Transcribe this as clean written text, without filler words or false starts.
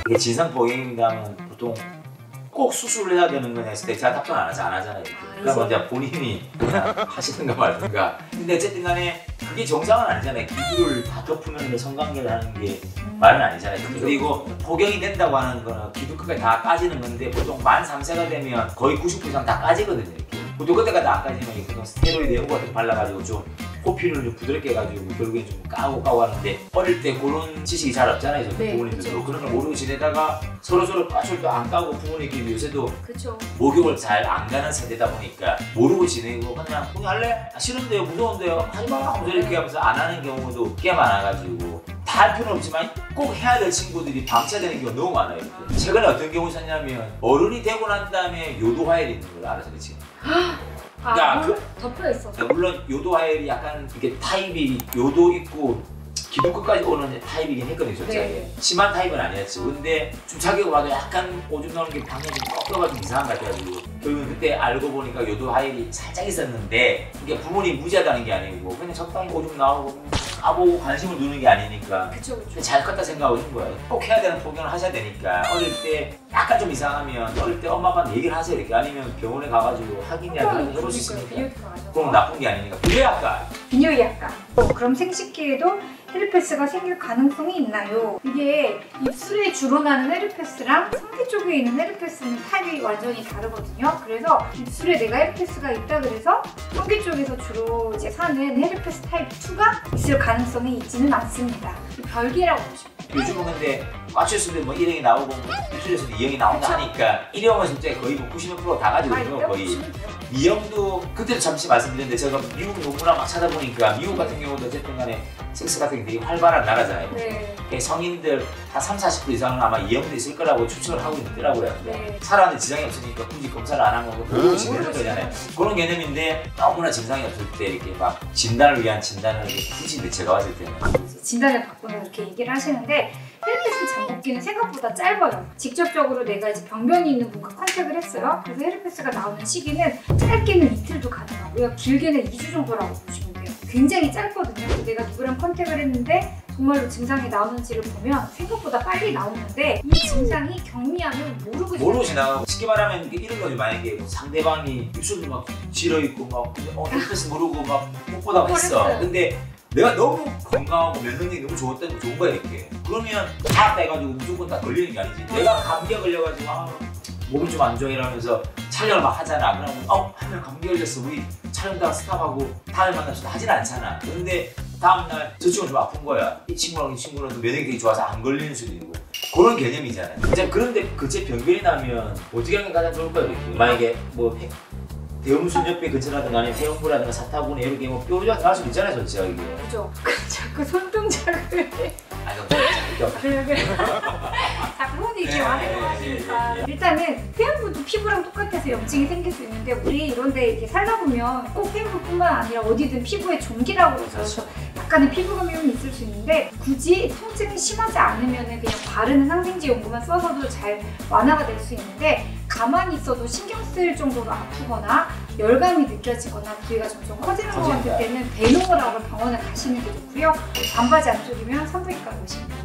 이게 진상보행이라면 보통 꼭 수술을 해야 되는 거냐 했을 때 제가 답변 안 하잖아요. 그러니까 먼저 본인이 그냥 하시든가 말든가. 근데 어쨌든 간에 그게 정상은 아니잖아요. 기구를 다 덮으면 성관계를 하는 게 말은 아니잖아요. 그리고 포경이 된다고 하는 거는 기도 끝까지 다 까지는 건데 보통 만 3세가 되면 거의 90% 이상 다 까지거든요. 이렇게. 보통 그때까지 안 까지면 보통 스테로이드 연고 같은 거 발라가지고 좀 코피를 좀 부드럽게 해가지고 결국엔 좀 까고 하는데 어릴 때 그런 지식이 잘 없잖아요. 저도 부모님들도 그런 걸 모르고 지내다가 서로 빠출도 안 까고 부모님끼리 요새도 목욕을 잘 안 가는 세대다 보니까 모르고 지내고 그냥 할래? 싫은데요? 무서운데요? 하지마! 하면서 이렇게 하면서 안 하는 경우도 꽤 많아가지고 다 할 필요는 없지만 꼭 해야 될 친구들이 방치되는 경우가 너무 많아요. 최근에 어떤 경우 있었냐면 어른이 되고 난 다음에 요도화혈이 있는 걸 알아서 그렇지. 그러니까 덮여 있어. 물론 요도화혈이 약간 이게 타입이 요도 있고 기둥 끝까지 오는 타입이긴 했거든요. 네. 심한 타입은 아니었지. 근데 좀 자기가 봐도 약간 오줌 나오는 게 방향이 좀 꺾여가 좀 이상한 것 같아가지고 결국은 그때 알고 보니까 요도화혈이 살짝 있었는데 이게 부모님이 무지하다는 게 아니고 그냥 적당히 오줌 나오고 까보고 관심을 두는 게 아니니까 잘 컸다 생각하고 있는 거예요. 꼭 해야 되는 포경을 하셔야 되니까 어릴 때 약간 좀 이상하면 어릴 때 엄마 아빠한테 얘기를 하세요. 이렇게 아니면 병원에 가가지고 확인이라도 해볼 수 있으니까 그럼 나쁜 게 아니니까. 비뇨기과. 비뇨기과. 그럼 생식기에도 헤르페스가 생길 가능성이 있나요? 이게 입술에 주로 나는 헤르페스랑 성기 쪽에 있는 헤르페스는 타입이 완전히 다르거든요. 그래서 입술에 내가 헤르페스가 있다 그래서 성기 쪽에서 주로 이제 사는 헤르페스 타입 2가 있을 가능성이 있지는 않습니다. 별개라고 보시면 돼요. 요즘은 근데 맞췄을 뭐 1형이 나오고 입술에서도 2형이 나온다 하니까 1형은 진짜 거의 뭐 90%다 가지거든요. 거의. 2형도 그때도 잠시 말씀드렸는데 제가 미국 논문을 막 찾아보니까 미국 같은 경우도 어쨌든 간에 섹스 같은 게 되게 활발한 나라잖아요. 네. 성인들 한 30~40% 이상은 아마 2형도 있을 거라고 추측을 하고 있더라고요. 네. 살아가는 지장이 없으니까 굳이 검사를 안 하면 모르고 지내는 거잖아요. 그런 개념인데 너무나 증상이 없을 때 이렇게 막 진단을 위한 진단을 굳이 제가 봤을 때는 진단을 받고는 이렇게 얘기를 하시는데 헤르페스 잠복기는 생각보다 짧아요. 직접적으로 내가 이제 병변이 있는 분과 컨택을 했어요. 그래서 헤르페스가 나오는 시기는 짧게는 이틀도 가능하고요. 길게는 2주 정도라고 보시면 돼요. 굉장히 짧거든요. 내가 누구랑 컨택을 했는데 정말로 증상이 나오는지를 보면 생각보다 빨리 나오는데 이 증상이 경미하면 모르고 지나가고 쉽게 말하면 이런 거죠. 만약에 상대방이 입술도 막 지러있고 막 헤르페스 모르고 막 못 보다고 했어. 근데 내가 너무 건강하고 면역력이 너무 좋은 거야 이렇게. 그러면 다 빼가지고 무조건 다 걸리는 게 아니지. 내가 감기에 걸려가지고 몸이 좀 안 좋아 이러면서 촬영을 막 하잖아. 그러면 하면 감기 걸렸어. 우리 촬영 다 스탑하고 다음에 만납시다 하진 않잖아. 근데 다음날 저 친구는 좀 아픈 거야. 이 친구랑 이 친구는 면역력이 되게 좋아서 안 걸리는 수도 있고 그런 개념이잖아요. 이제 그런데 그제 병변이 나면 어떻게 하는 게 가장 좋을까요? 이렇게. 만약에 뭐 대음순엽배 근처라든가 아니면 해운부라든가 사타구니 이렇게 뭐 뾰루지가 나올 수도 있잖아요, 전체가 이게. 그죠. 자꾸 손동작을. 그래. 자꾸 손이 이렇게 와서 하시니까. 일단은 태양부도 피부랑 똑같아서 염증이 생길 수 있는데 우리 이런데 이렇게 살다 보면 꼭 태양부뿐만 아니라 어디든 피부에 종기라고 해서 약간의 피부감염이 있을 수 있는데 굳이 통증이 심하지 않으면 그냥 바르는 항생제 연고만 써서도 잘 완화가 될 수 있는데 가만히 있어도 신경 쓰일 정도로 아프거나 열감이 느껴지거나 부위가 점점 커지는 것 같을 때는 대노라고 병원에 가시는 게 좋고요. 반바지 안쪽이면 산부인과로 오시면 됩니다.